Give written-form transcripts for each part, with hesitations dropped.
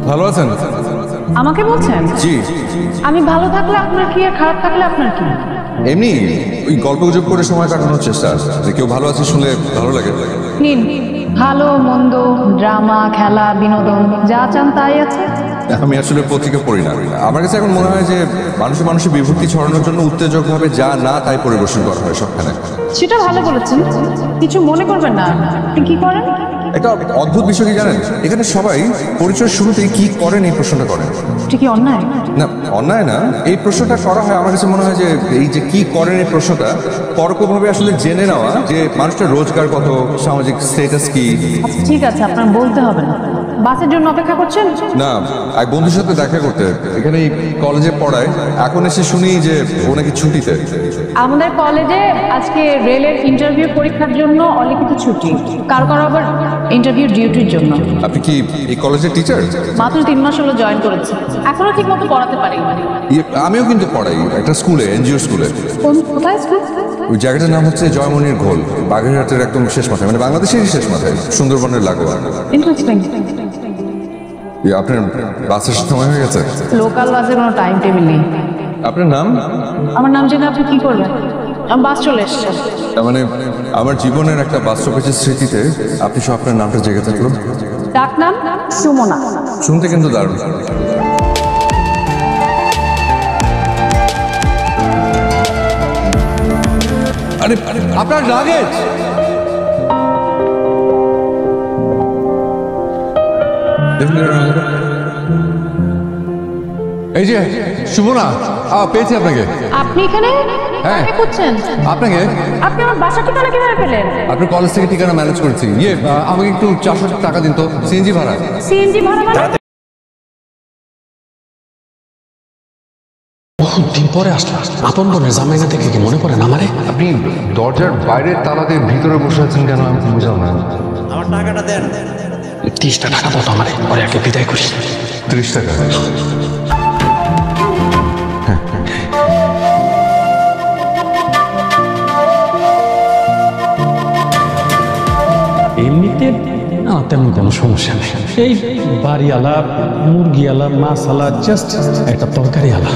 ভালো আছেন? আমাকে বলছেন? জি। আমি ভালো থাকলে আপনার কি, আর খারাপ থাকলে আপনার কি? এমনি ওই গল্প গুজব করে সময় কাটানোর চেষ্টা, যে কেউ ভালো আছে শুনলে ভালো লাগে। নিন, ভালো মন্দ, ড্রামা, খেলা, বিনোদন যা চান তাই আছে। আমি আসলে পত্রিকা পড়ি না। আমার কাছে এখন মনে হয় যে মানুষের বিভক্তি ছড়ানোর জন্য উত্তেজকভাবে যা না তাই পরিবেশন করা হয় সবখানে। সেটা ভালো বলেছেন, কিছু মনে করবেন না। আপনি কি করেন? একটা অদ্ভুত বিষয় কি জানেন, এখানে সবাই পরিচয়ের শুরুতেই কি করেন এই প্রশ্নটা করেন। এটা কি অন্যায়? না, অন্যায় না। এই প্রশ্নটা করা হয়, আমার কাছে মনে হয় যে এই যে কি করেন এই প্রশ্নটা পরোক্ষভাবে আসলে জেনে নেওয়া যে মানুষটার রোজগার কত, সামাজিক স্ট্যাটাস কি। আচ্ছা ঠিক আছে, আপনার বলতে হবে না। বাসের জন্য অপেক্ষা করছেন? না, এক বন্ধুর সাথে দেখা করতে এখানে কলেজে পড়ায়, এখন এসে শুনি যে ও নাকি ছুটিতে। আমাদের কলেজে আজকে রেলের ইন্টারভিউ পরীক্ষার জন্য অলিখিত ছুটি, কারো কারো আবার ইন্টারভিউ ডিউটির জন্য। আপনি কি এই কলেজের টিচার? মাত্র 3 মাস হলো জয়েন করেছে, এখনো ঠিক মতো পড়াতে পারি। আমিও কিন্তু পড়াই একটা স্কুলে, এনজিও স্কুলে। কোথায় স্কুল? ওই জায়গাটার নাম হচ্ছে জয়মনির ঘোল, বাগেরহাটের একদম শেষ মাথায়, মানে বাংলাদেশেরই শেষ মাথায়, সুন্দরবনের লাগোয়া। ইন্টারেস্টিং। আপনার বাসের সময় হয়ে গেছে? লোকাল বাসের কোনো টাইম টেবিল নেই। আপনার নাম? আমার নাম জেনে আপনি কি করবেন? বাস চলে এসছে। তার মানে আমার জীবনের একটা বাস্তবের স্মৃতিতে আপনি সব আপনার নামটা জেগে থাকলো। ডাক নাম সুমনা। শুনতে কিন্তু দারুণ। আরে আপনার লাগেজ। এই যে সুমনা, পেয়েছি আপনাকে। আপনি এখানে? হ্যাঁ। কি করছেন? আপনাকে। আপনি আমার বাসা ঠিকানা কিভাবে পেলেন? আপনার কলেজ থেকে ঠিকানা ম্যানেজ করেছি। আমাকে একটু 400 টাকা দিন তো, সিএনজি ভাড়া। সিএনজি ভাড়া মানে? বহুত দিন পরে আসলাম, আপন বোনের জামাইনা থেকে কি মনে পড়ে না আমারে? আপনি দরজার বাইরে তালা দিয়ে ভিতরে বসে আছেন কেন, আমি বুঝলাম না। আমার টাকাটা দেন। 30টা টাকা দাও তো আমারে, পরে একে বিদায় করি। 30 টাকা? এমনিতে আমার তেমন কোনো সমস্যা নেই। এই বাড়িওয়ালা, মুরগিওয়ালা, মাছওয়ালা, জাস্ট একটা তরকারিওয়ালা,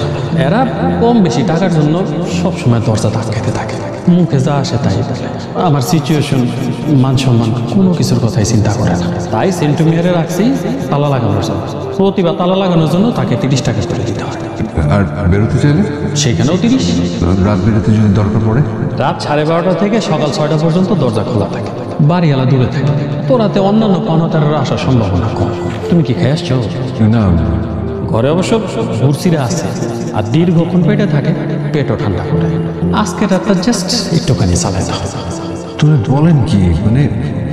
এরা কম বেশি টাকার জন্য সবসময় দরজা ধাক্কাতে থাকে, মুখে যা আসে তাই বলে। আমার সিচুয়েশন, মান সম্মান কোনো কিছুর কথাই চিন্তা করে না। তাই সেন্টু মেয়ারে রাখছি তালা লাগানোর জন্য। প্রতিবার তালা লাগানোর জন্য তাকে 30 টাকা করে দিতে হয়। আর বেরোতে চাইলে? সেখানেও 30। রাত বেরোতে যদি দরকার পড়ে? রাত 12:30 থেকে সকাল 6টা পর্যন্ত দরজা খোলা থাকে। বাড়িওয়ালা দূরে থাকে, তো রাতে অন্যান্য পানাতারের আসার সম্ভাবনা কম। তুমি কি খেয়ে আসছো? না, ঘরে অবশ্য ভুরসিরা আছে, আর দীর্ঘক্ষণ পেটে থাকে, পেটও ঠান্ডা করে। আজকে রাতটা জাস্ট একটুখানি চালাই দাও। তুমি বলেন কি, মানে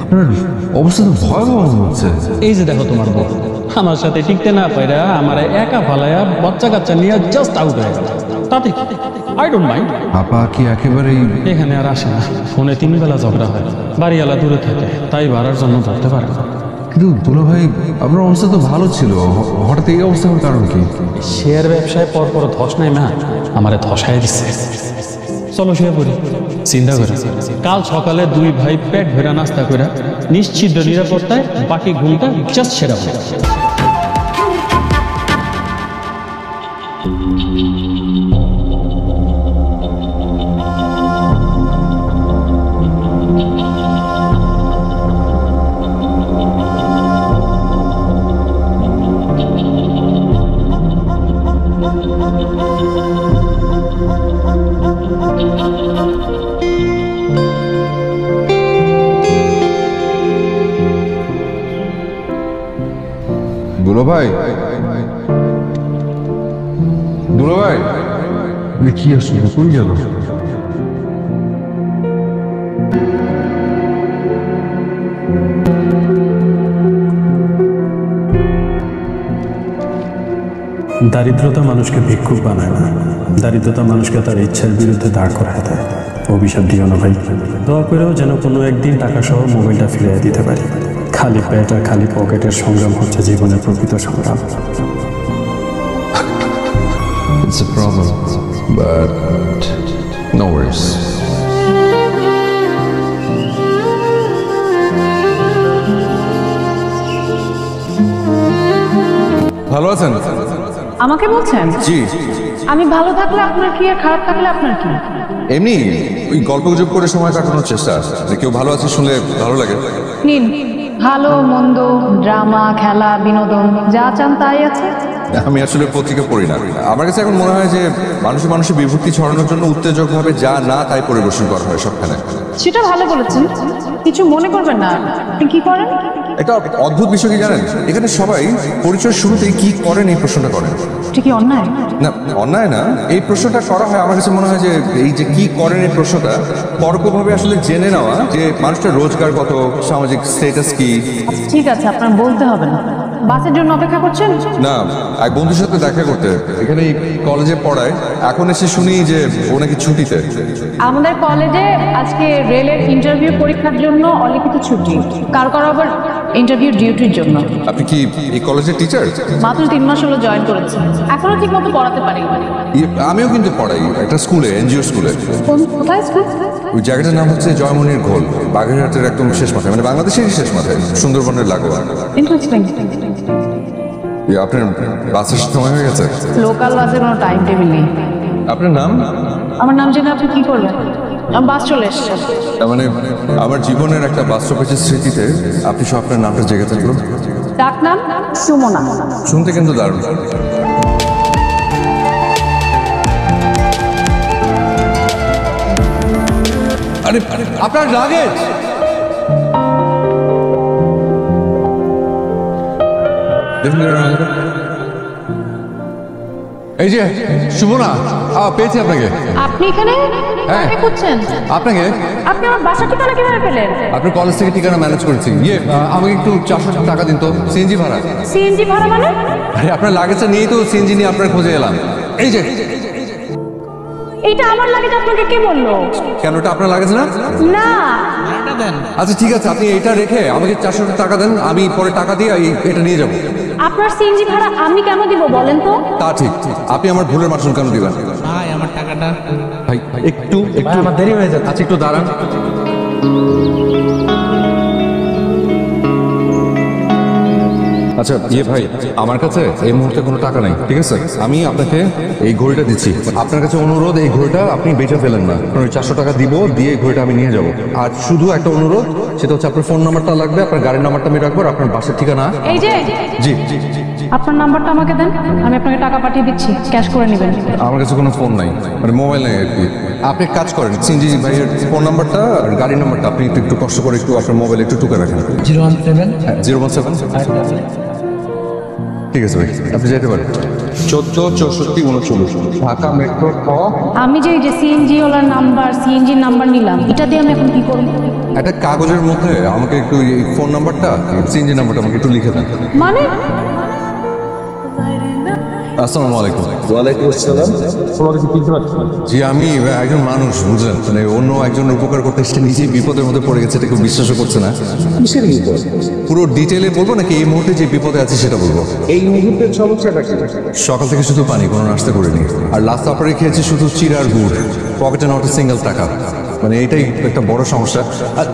আপনার অবস্থা তো ভয়াবহ মনে হচ্ছে। এই যে দেখো তোমার বউ আমার সাথে টিকতে না পাইরা আমার একা ফালায়া বাচ্চা কাচ্চা নিয়ে জাস্ট আউট হয়ে গেল। তাতে আই ডোন্ট মাইন্ড। আপা কি একেবারেই? এখানে আর আসে না, ফোনে 3 বেলা ঝগড়া হয়। বাড়িওয়ালা দূরে থাকে, তাই ভাড়ার জন্য ধরতে পারে না। কিন্তু দুলা ভাই, আপনার অবস্থা তো ভালো ছিল, হঠাৎ এই অবস্থা হওয়ার কারণ কি? শেয়ার ব্যবসায় পর ধস নাই না, আমারে ধসায় দিচ্ছে। চলো শুয়ে পড়ি। চিন্তা করে কাল সকালে 2 ভাই পেট ভরা নাস্তা করে নিশ্চিত নিরাপত্তায় বাকি ঘুমটা জাস্ট সেরা হবে। দুলা ভাই, দুলা ভাই, কি আসলে কই গেল? দারিদ্রতা মানুষকে ভিক্ষুক বানায় না, দারিদ্রতা মানুষকে তার ইচ্ছার বিরুদ্ধে দাঁড় করায় দেয়। অভিশাপ দিও না ভাই, দোয়া করেও যেন কোনো একদিন টাকা সহ মোবাইলটা ফিরিয়ে দিতে পারি। খালি পেট আর খালি পকেটের সংগ্রাম হচ্ছে জীবনের প্রকৃত সংগ্রাম। It's a problem, but no worries. ভালো আছেন? আমাকে বলছেন? জি। আমি ভালো থাকলে আপনার কি আর খারাপ থাকলে আপনার কি? এমনি ওই গল্পগুজব করে সময় কাটানোর চেষ্টা। কেউ ভালো আছে শুনলে ভালো লাগে। নিন, ভালো মন্দ, ড্রামা, খেলা, বিনোদন যা চান তাই আছে। আমি আসলে পত্রিকা পড়ি না। আমার কাছে এখন মনে হয় যে মানুষের বিভক্তি ছড়ানোর জন্য উত্তেজকভাবে যা না তাই পরিবেশন করা হয় সবখানে। সেটা ভালো বলেছেন, কিছু মনে করবেন না। আপনি কি করেন? একটা অদ্ভুত বিষয় কি জানেন, এখানে সবাই পরিচয়ের শুরুতেই কি করেন এই প্রশ্নটা করেন। এটা কি অন্যায়? না, অন্যায় না। এই প্রশ্নটা করা হয় আমার কাছে মনে হয় যে এই যে কি করেন এই প্রশ্নটা পরোক্ষভাবে আসলে জেনে নেওয়া যে মানুষটার রোজগার কত, সামাজিক স্ট্যাটাস কি। ঠিক আছে, আপনার বলতে হবে না। বাসের জন্য অপেক্ষা করছেন? না, এক বন্ধুর সাথে দেখা করতে এখানে কলেজে পড়ায়। এখন এসে শুনি যে ও নাকি ছুটিতে। আমাদের কলেজে আজকে রেলের ইন্টারভিউ পরীক্ষার জন্য অলিখিত ছুটি, কারো কারো আবার ইন্টারভিউ ডিউটির জন্য। আপনি কি এই কলেজের টিচার? মাত্র 3 মাস হলো জয়েন করেছি, এখনো ঠিক মতো পড়াতে পারি। আমিও কিন্তু পড়াই একটা স্কুলে, এনজিও স্কুলে। কোথায় স্কুল? ওই জায়গাটার নাম হচ্ছে জয়মনির ঘোল, বাগেরহাটের একদম শেষ মাথায়, মানে বাংলাদেশের শেষ মাথায়, সুন্দরবনের লাগোয়া। ইন্টারেস্টিং। আপনার বাসের সময় হয়ে গেছে? লোকাল বাসের কোনো টাইম টেবিল নেই। আপনার নাম? আমার নাম জেনে আপনি কি করবেন? আমার বাস চলে এসছে। তার মানে আমার জীবনের একটা বাস্তবের স্মৃতিতে আপনি সব আপনার নামটা জেগে থাকলো। ডাক নাম সুমনা। শুনতে কিন্তু দারুণ। আরে আপনার লাগেজ। এই যে সুমনা, পেয়েছি আপনাকে। আপনি এখানে কাকে খুঁজছেন? আপনাকে। আপনি আমার বাসা ঠিকানা কিভাবে পেলেন? আপনার কলেজ থেকে ঠিকানা ম্যানেজ করেছি। আমাকে একটু 400 টাকা দিন তো, সিএনজি ভাড়া। সিএনজি ভাড়া মানে? আরে আপনার লাগেজটা নিয়েই তো সিএনজি নিয়ে আপনার খোঁজে এলাম। এই যে। এটা আমার লাগেজ, আপনাকে কে বললো? কেন, এটা আপনার লাগেজ না? না। আচ্ছা ঠিক আছে, আপনি এটা রেখে আমাকে 400 টাকা দেন, আমি পরে টাকা দিয়ে এটা নিয়ে যাব। আপনার সিএনজি ভাড়া আমি কেন দিব বলেন তো? তা ঠিক, আপনি আমার ভুলের মাসুল কেন দিবেন? ভাই আমার টাকাটা। ভাই একটু আমার দেরি হয়ে যাচ্ছে। আচ্ছা একটু দাঁড়ান। আচ্ছা ভাই, আমার কাছে এই মুহূর্তে কোনো টাকা নেই, ঠিক আছে? আমি আপনাকে এই ঘড়িটা দিচ্ছি। আপনার কাছে অনুরোধ, এই ঘড়িটা আপনি বেচে ফেলেন না, কারণ ওই 400 টাকা দিব, দিয়ে এই ঘড়িটা আমি নিয়ে যাব। আর শুধু একটা অনুরোধ, সেটা হচ্ছে আপনার ফোন নাম্বারটা লাগবে, আপনার গাড়ির নাম্বারটা আমি রাখবো, আর আপনার বাসার ঠিকানা। এই যে, জি। আপনার নাম্বারটা আমাকে দেন, আমি আপনাকে টাকা পাঠিয়ে দিচ্ছি, ক্যাশ করে নেবেন। আমার কাছে কোনো ফোন নাই, মানে মোবাইল নেই আর কি। আপনি এক কাজ করেন, সিনজি ভাইয়ের ফোন নাম্বারটা আর গাড়ির নাম্বারটা আপনি একটু কষ্ট করে একটু আপনার মোবাইলে একটু টুকে রাখেন। 017 017। ঠিক আছে ভাই, আপনি যেতে পারেন। 14 64 39 ঢাকা মেট্রো খ। আমি যে সিএনজি ওলার নাম্বার, সিএনজির নাম্বার নিলাম, এটা দিয়ে আমি এখন কি করব? একটা কাগজের মধ্যে আমাকে একটু এই ফোন নাম্বারটা, সিএনজি নাম্বারটা আমাকে একটু লিখে দেন। মানে? আসসালামু আলাইকুম। ওয়ালাইকুম আসসালাম। তোমাকে কি চিনতে পারছি না। জি, আমি একজন মানুষ, বুঝলেন, মানে অন্য একজনের উপকার করতে এসে নিজেই বিপদের মধ্যে পড়ে গেছে, এটা কেউ বিশ্বাসও করছে না। কিসের বিপদ? পুরো ডিটেলে বলবো নাকি এই মুহূর্তে যে বিপদে আছি সেটা বলবো? এই মুহূর্তের সমস্যাটা কি? সকাল থেকে শুধু পানি, কোনো নাস্তা করিনি, আর লাস্ট সাপারে খেয়েছি শুধু চিড় আর গুড়, পকেটে নট সিঙ্গেল টাকা। মানে এটাই একটা বড় সমস্যা।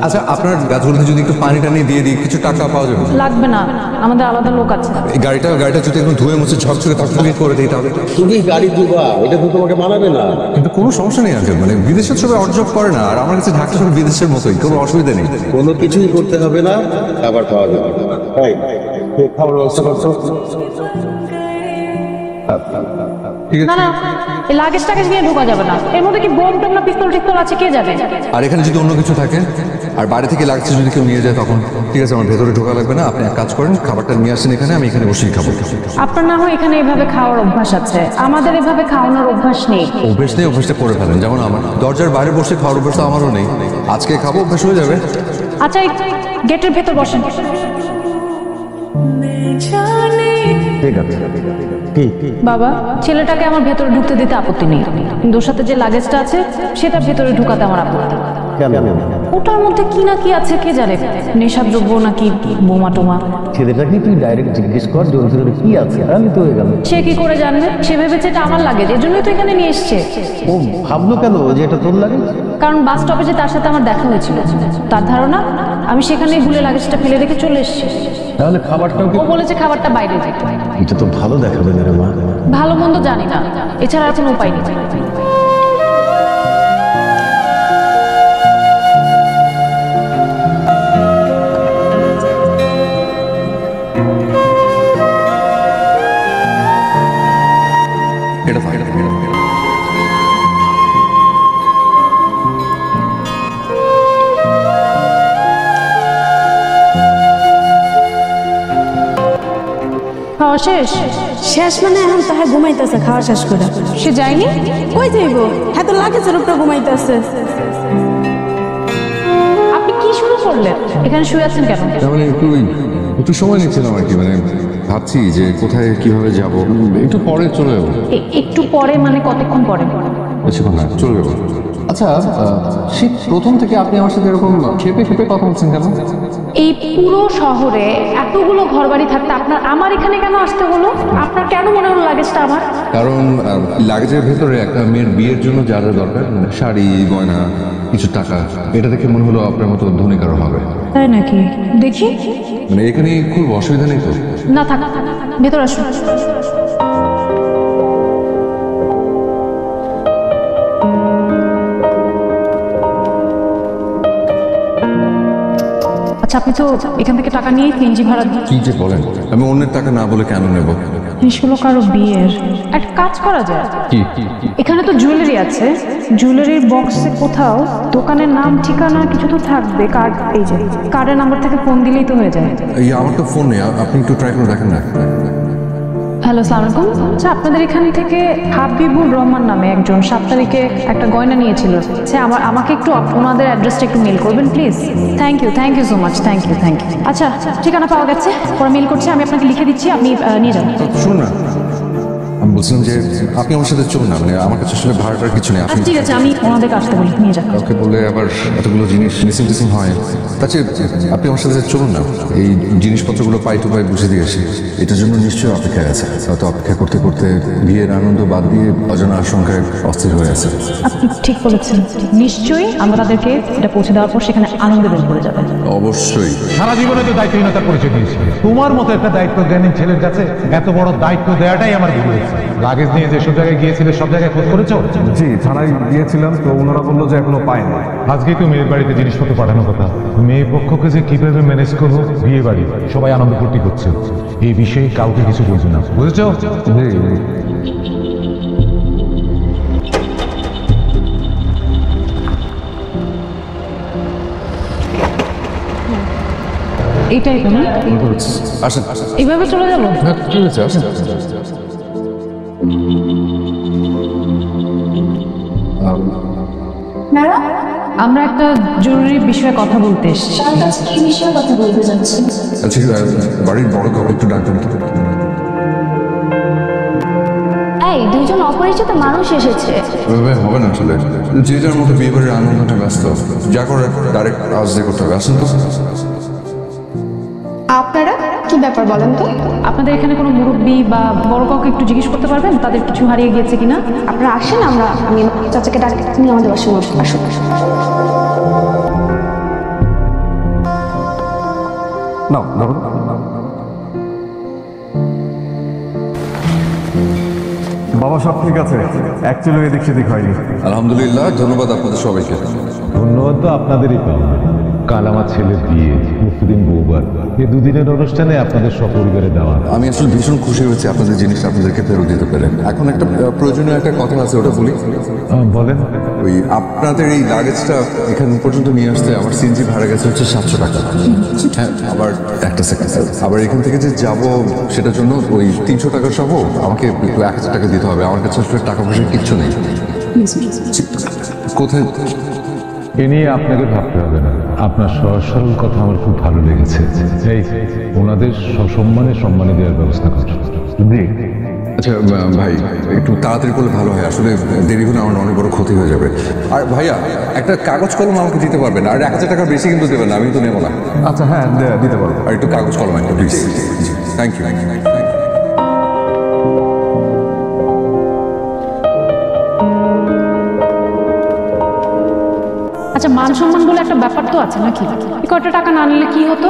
আচ্ছা, আপনার গাছগুলোতে যদি একটু পানি টানি দিয়ে দিই, কিছু টাকা পাওয়া যাবে? লাগবে না, আমাদের আলাদা লোক আছে। এই গাড়িটা যদি একদম ধুয়ে মুছে ঝকঝকে তকতকে করে দিই তাহলে? তুমি গাড়ি দিবা, এটা তো তোমাকে মানাবে না। কিন্তু কোনো সমস্যা নেই আঙ্কেল, মানে বিদেশের সবাই অর্জব করে না, আর আমার কাছে ঢাকা সবাই বিদেশের মতোই, কোনো অসুবিধা নেই। কোনো কিছুই করতে হবে না, খাবার পাওয়া যাবে। তাই খাবার ব্যবস্থা করছো? ঠিক না আছে। না, এই লাগেজ টাগেজ নিয়ে ঢোকা যাবে না। এর মধ্যে কি বোম টোম না পিস্তল টিস্তল আছে, কে যাবে? আর এখানে যদি অন্য কিছু থাকে আর বাড়ি থেকে লাগছে যদি কেউ নিয়ে যায় তখন? ঠিক আছে, আমার ভেতরে ঢোকা লাগবে না, আপনি এক কাজ করেন, খাবারটা নিয়ে আসেন এখানে, আমি এখানে বসেই খাবো। আপনার না হয় এখানে এভাবে খাওয়ার অভ্যাস আছে, আমাদের এভাবে খাওয়ানোর অভ্যাস নেই। অভ্যেস নেই, অভ্যেসটা করে ফেলেন, যেমন আমার দরজার বাইরে বসে খাওয়ার অভ্যাস তো আমারও নেই। আজকে খাবো, অভ্যাস হয়ে যাবে। আচ্ছা, এই গেটের ভেতর বসেন। ঠিক আছে। বাবা, ছেলেটাকে আমার ভেতরে ঢুকতে দিতে আপত্তি নেই, কিন্তু ওর সাথে যে লাগেজটা আছে সেটা ভেতরে ঢুকাতে আমার আপত্তি। কেন? ওটার মধ্যে কি না কি আছে কে জানে, নেশাদ্রব্য নাকি বোমা টোমা। ছেলেটাকে তুই ডাইরেক্ট জিজ্ঞেস কর যে ওর ভিতরে কি আছে, আমি তো হয়ে গেল। সে কি করে জানবে? সে ভেবেছে এটা আমার লাগেজ, এর জন্যই তো এখানে নিয়ে এসছে। ও ভাবলো কেন যে এটা তোর লাগে? কারণ বাস স্টপেজে তার সাথে আমার দেখা হয়েছিল, তার ধারণা আমি সেখানে ভুলে লাগেজটা ফেলে রেখে চলে এসেছি। তাহলে খাবারটাও কি? ও বলেছে খাবারটা বাইরে যেতে। এটা তো ভালো দেখাবে না রে মা। ভালো মন্দ জানি না, এছাড়া আর কোনো উপায় নেই। এটা থাক, এটা থাক, এটা থাক। খাওয়া শেষ? শেষ মানে এখন তাহার ঘুমাইতেছে খাওয়া শেষ করে। সে যায়নি? কই যাইব? হ্যাঁ তো লাগেজের উপরে ঘুমাইতেছে। আপনি কি শুরু করলেন? এখানে শুয়ে আছেন কেন? তার মানে একটু সময় নিচ্ছিলাম আর কি, মানে ভাবছি যে কোথায় কিভাবে যাব, একটু পরে চলে যাবো। একটু পরে মানে কতক্ষণ পরে? বেশিক্ষণ না, চলে যাবো। আচ্ছা, শীত প্রথম থেকে আপনি আমার সাথে এরকম খেপে খেপে কথা বলছেন কেন? এই পুরো শহরে এতগুলো ঘরবাড়ি থাকতে আপনার আমার এখানে কেন আসতে হলো? আপনার কেন মনে হলো লাগেজটা আমার? কারণ লাগেজের ভেতরে একটা মেয়ের বিয়ের জন্য যা যা দরকার, মানে শাড়ি, গয়না, কিছু টাকা, এটা দেখে মনে হলো আপনার মতো ধনী কারো হবে। তাই নাকি? দেখি। মানে এখানে খুব অসুবিধা নেই তো? না থাক, ভেতর আসুন। আচ্ছা, আপনি তো এখান থেকে টাকা নিয়ে সিএনজি ভাড়া দিন। কি যে বলেন, আমি অন্যের টাকা না বলে কেন নেব? জিনিসগুলো কারো বিয়ের। একটা কাজ করা যায়, কি? এখানে তো জুয়েলারি আছে, জুয়েলারির বক্সে কোথাও দোকানের নাম ঠিকানা কিছু তো থাকবে। কার্ড, এই যে কার্ডের নাম্বার থেকে ফোন দিলেই তো হয়ে যায়। এই আমার তো ফোন নেই, আপনি একটু ট্রাই করে দেখেন না। হ্যালো, আসসালামু আলাইকুম। আচ্ছা, আপনাদের এখান থেকে হাবিবুর রহমান নামে একজন 7 তারিখে একটা গয়না নিয়েছিল। আচ্ছা, আমাকে একটু ওনাদের অ্যাড্রেসটা একটু মেল করবেন please. Thank you so much, thank you. আচ্ছা, ঠিকানা পাওয়া গেছে, পরে মেল করছি, আমি আপনাকে লিখে দিচ্ছি, আপনি নিয়ে যান। শুনুন না, আমি বলছিলাম যে আপনি আমার সাথে চলুন না, মানে আমার কাছে আসলে ভাড়াটার কিছু নেই। আচ্ছা ঠিক আছে, আমি ওনাদেরকে আসতে বলি, নিয়ে যান। কাউকে বলে আবার এতগুলো জিনিস মিসিং হয়, তাছে আপনি আমার সাথে চলুন না, এই জিনিসপত্রগুলো পাই টু পাই বুঝে দিয়ে আসি। এটার জন্য নিশ্চয়ই অপেক্ষায় আছে, হয়তো অপেক্ষা করতে করতে বিয়ের আনন্দ বাদ দিয়ে অজানা আশঙ্কায় অস্থির হয়ে আছে। আপনি ঠিক বলেছেন, নিশ্চয়ই আমরা তাদেরকে এটা পৌঁছে দেওয়ার পর সেখানে আনন্দ বের করে যাবে। অবশ্যই। সারা জীবনে তো দায়িত্বহীনতার পরিচয় দিয়েছি। তোমার মতো একটা দায়িত্ব জ্ঞানী ছেলের কাছে এত বড় দায়িত্ব দেওয়াটাই আমার ভুল হয়েছে। লাগেজ নিয়ে যেসব জায়গায় গিয়েছিলে সব জায়গায় খোঁজ করেছো? জি, থানায় গিয়েছিলাম, তো ওনারা বললো যে এখনো পায়নি। আজকেই তো মেয়ের বাড়িতে জিনিসপত্র পাঠানোর কথা। মেয়ে পক্ষকে যে কিভাবে ম্যানেজ করবো, বিয়ে বাড়ি সবাই আনন্দ ফুর্তি করছে, এই বিষয়ে কাউকে কিছু বলছো না, বুঝেছো? জি। এইটাই তো না? আসেন, এইভাবে চলে যাবো? হ্যাঁ ঠিক আছে, আসেন। আমরা একটা জরুরি বিষয়ে কথা বলতে এসেছি। কি বিষয়ে কথা বলতে যাচ্ছি? আচ্ছা, বাড়ির বড় কাউকে একটু ডাকবেন তো। এই দুইজন অপরিচিত মানুষ এসেছে। এভাবে হবে না আসলে, যে যার মতো বিয়ে বাড়ির আনন্দটা ব্যস্ত, যা করে ডাইরেক্ট আওয়াজ দিয়ে করতে হবে। আসেন তো। আপনারা কি ব্যাপার বলেন তো? আপনাদের এখানে কোনো মুরব্বী বা বড় কাউকে একটু জিজ্ঞেস করতে পারবেন তাদের কিছু হারিয়ে গিয়েছে কিনা? আপনারা আসেন, আমি চাচাকে ডাকি, তুমি আমাদের বাসায় আসো। নাও ধরো। বাবা সব ঠিক আছে, অ্যাকচুয়ালি এদিক সেদিক হয়নি। আলহামদুলিল্লাহ, ধন্যবাদ আপনাদের সবাইকে। ধন্যবাদ তো আপনাদেরই পাওয়া। কাল আমার ছেলের বিয়ে, মুক্তিদিন বউবার, এই দুদিনের অনুষ্ঠানে আপনাদের সপরিবারে দেওয়া। আমি আসলে ভীষণ খুশি হয়েছি আপনাদের জিনিসটা আপনাদেরকে ফেরত দিতে পেরে। এখন একটা প্রয়োজনীয় একটা কথা আছে, ওটা বলি। বলেন। ওই আপনাদের এই লাগেজটা এখান পর্যন্ত নিয়ে আসতে আমার সিএনজি ভাড়া গেছে হচ্ছে 700 টাকা। হ্যাঁ, আবার একটা সেকেন্ড, আবার এখান থেকে যে যাব সেটার জন্য ওই 300 টাকা সহ আমাকে 1000 টাকা দিতে হবে। আমার কাছে আসলে টাকা পয়সা কিচ্ছু নেই। কোথায়? এ নিয়ে আপনাকে ভাবতে হবে না, আপনার সহজ সরল কথা আমার খুব ভালো লেগেছে। এই ওনাদের সসম্মানে সম্মানে দেওয়ার ব্যবস্থা করুন। আচ্ছা ভাই, একটু তাড়াতাড়ি করলে ভালো হয়, আসলে দেরি হলে আমার অনেক বড় ক্ষতি হয়ে যাবে। আর ভাইয়া, একটা কাগজ কলম আমাকে দিতে পারবেন? আর 1000 টাকা বেশি কিন্তু দেবেন না, আমি তো নেবো না। আচ্ছা হ্যাঁ, দিতে পারবো। আর একটু কাগজ কলম একটা প্লিজ। Thank you. আচ্ছা, মান সম্মান বলে একটা ব্যাপার তো আছে নাকি? কয়টা টাকা না নিলে কি হতো?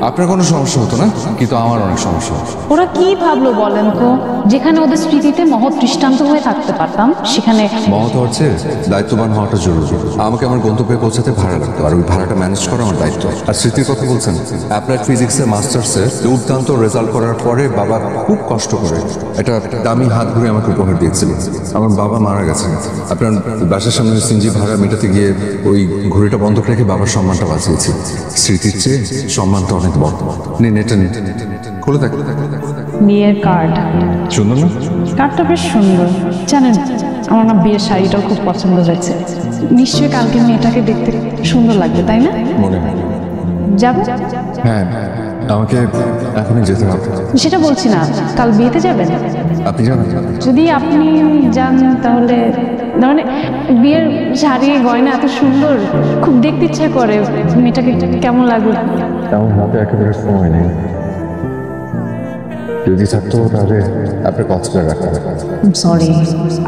আপনার কোনো সমস্যা হতো না, কিন্তু আমার অনেক সমস্যা। ওরা কি ভাবলো বলেন তো? যেখানে ওদের স্মৃতিতে মহৎ দৃষ্টান্ত হয়ে থাকতে পারতাম, সেখানে মহৎ হওয়ার চেয়ে দায়িত্ববান হওয়াটা জরুরি। আমাকে আমার গন্তব্যে পৌঁছাতে ভাড়া লাগতো, আর ওই ভাড়াটা ম্যানেজ করা আমার দায়িত্ব। আর স্মৃতির কথা বলছেন, অ্যাপ্লাইড ফিজিক্সে মাস্টার্সে দুর্দান্ত রেজাল্ট করার পরে বাবা খুব কষ্ট করে একটা দামি হাত ঘুরে আমাকে উপহার দিয়েছিল। আমার বাবা মারা গেছে। আপনার বাসার সামনে সিনজি ভাড়া মেটাতে গিয়ে ওই ঘড়িটা বন্ধক রেখে বাবার সম্মানটা বাঁচিয়েছি। স্মৃতির চেয়ে সম্মানটা অনেক বড়। নিন, এটা নিন, খুলে দেখ। বিয়ের কার্ড। সুন্দর না? কার্ডটা বেশ সুন্দর। জানেন, আমার না বিয়ের শাড়িটাও খুব পছন্দ হয়েছে। নিশ্চয়ই কালকে মেয়েটাকে দেখতে সুন্দর লাগবে, তাই না? মনে হয়। যাবো? হ্যাঁ, আমাকে এখনই যেতে হবে। সেটা বলছি না, কাল বিয়েতে যাবেন? আপনি জানেন? যদি আপনি যান তাহলে, মানে বিয়ের শাড়ি গয়না এত সুন্দর, খুব দেখতে ইচ্ছা করে মেয়েটাকে কেমন লাগবে। আমার হাতে একেবারে সময় নেই। যদি থাকতো তাহলে আপনার কক্সবাজার রাখতে। সরি,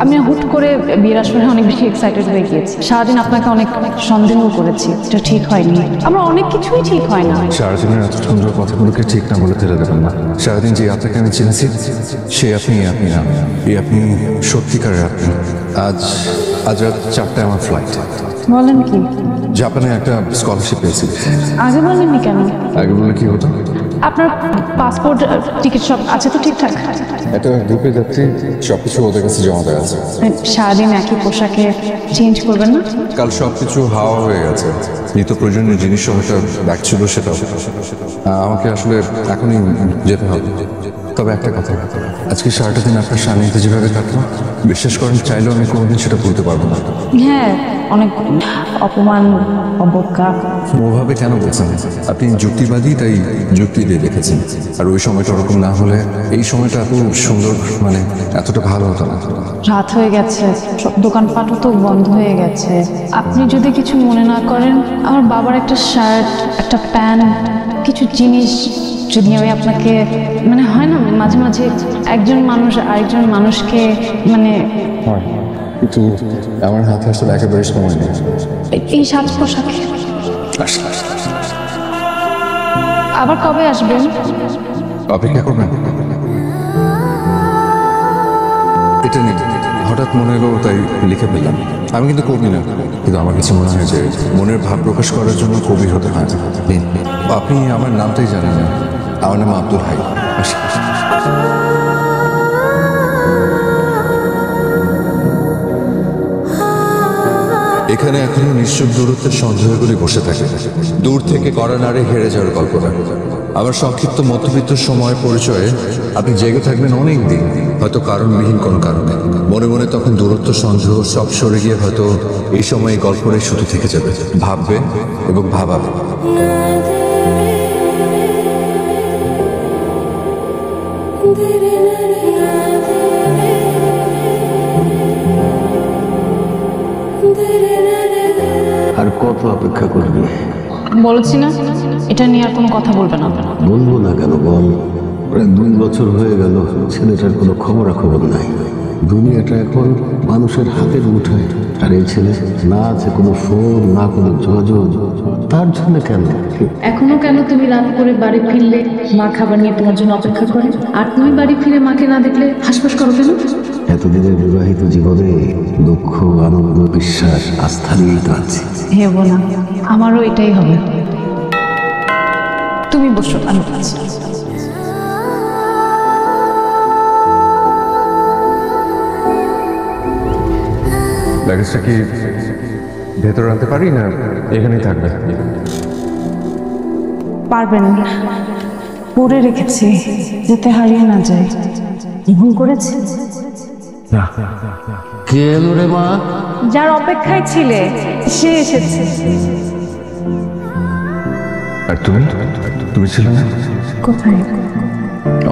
আমি হুট করে বিয়ের আসলে অনেক বেশি এক্সাইটেড হয়ে গিয়েছি। সারাদিন আপনাকে অনেক সন্দেহ করেছি, এটা ঠিক হয়নি। আমার অনেক কিছুই ঠিক হয় না। সারাদিনের এত সুন্দর কথাগুলোকে ঠিক না বলে ফেলে দেবেন না। সারাদিন যে আপনাকে আমি চিনেছি, সে আপনি না, এই আপনি সত্যিকারের আপনি। আজ রাত 4টায় আমার ফ্লাইট। বলেন কি? জাপানে একটা স্কলারশিপ পেয়েছি। আগে বলেননি কেন? আগে বললে কি হতো? আপনার পাসপোর্ট, টিকিট সব আছে তো ঠিকঠাক? এটা গ্রুপে যাচ্ছি, সবকিছু ওদের কাছে জমা দেওয়া আছে। সারাদিন একই পোশাকে চেঞ্জ করবেন না? কাল সবকিছু হাওয়া হয়ে গেছে। নিত্য প্রয়োজনীয় জিনিস সহ একটা ব্যাগ ছিল, সেটাও। আমাকে আসলে এখনই যেতে হবে। তবে একটা কথা, আজকে সারাটা দিন আপনার সান্নিধ্যে যেভাবে কাটলো, বিশ্বাস করেন চাইলেও আমি কোনোদিন সেটা ভুলতে পারবো না। হ্যাঁ, অনেক অপমান, অবজ্ঞা। ওভাবে কেন বলছেন? আপনি যুক্তিবাদী, তাই যুক্তি দিয়ে দেখেছেন। আর ওই সময়টা ওরকম না হলে এই সময়টা এত সুন্দর, মানে এতটা ভালো হতো না। রাত হয়ে গেছে, সব দোকানপাটও তো বন্ধ হয়ে গেছে। আপনি যদি কিছু মনে না করেন, আমার বাবার একটা শার্ট, একটা প্যান্ট, কিছু জিনিস যদি আমি আপনাকে, মানে হয় না মাঝে মাঝে একজন মানুষ আরেকজন মানুষকে, মানে কিন্তু আমার হাতে আসলে একেবারে সময় নেই। এই সাজ পোশাকে। আবার কবে আসবেন? অপেক্ষা করবেন। এটা নিন, হঠাৎ মনে এলো তাই লিখে ফেললাম। আমি কিন্তু কবি না, কিন্তু আমার কাছে মনে হয় যে মনের ভাব প্রকাশ করার জন্য কবি হতে হয়। নিন, আপনি আমার নামটাই জানেন না। আমার নাম আব্দুল হাই। এখানে এখনো নিশ্চুপ দূরত্বের সন্দেহগুলি বসে থাকে, দূর থেকে কড়া নাড়ে হেরে যাওয়ার কল্পনা। আমার সংক্ষিপ্ত মধ্যবিত্ত সময় পরিচয়ে আপনি জেগে থাকবেন অনেক দিন, হয়তো কারণবিহীন কোনো কারণে। মনে মনে তখন দূরত্ব, সন্দেহ সব সরে গিয়ে হয়তো এই সময় এই গল্পটাই শুধু থেকে যাবে। ভাববে এবং ভাবাবে। আর কত অপেক্ষা করবি? বলেছি না, এটা নিয়ে আর কোনো কথা বলবে না। বলবো না কেন বল? প্রায় 2 বছর হয়ে গেল ছেলেটার কোনো খবরাখবর নাই। দুনিয়াটা এখন মানুষের হাতের মুঠোয়, আর এই ছেলে না আছে কোনো ফোন, না কোনো যোগাযোগ। তার জন্য কেন? এখনো কেন তুমি রাত করে বাড়ি ফিরলে মা খাবার নিয়ে তোমার জন্য অপেক্ষা করে, আর তুমি বাড়ি ফিরে মাকে না দেখলে হাসপাস করো কেন? এতদিনের বিবাহিত জীবনে দুঃখ, আনন্দ, বিশ্বাস, আস্থা নিয়েই তো আছি। হেবো না, আমারও এটাই হবে। তুমি বসো, আমি বলছি। লাগেজটা কি ভেতরে আনতে পারি না এখানেই থাকবে? পারবেন, পরে রেখেছি যাতে হারিয়ে না যায়। ভুল করেছি? কে এলো রে মা? যার অপেক্ষায় ছিলে সে এসেছে। আর তুমি ছিলে না? কোথায়?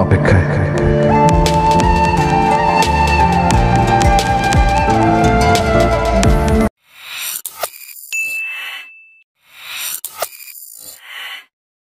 অপেক্ষায়।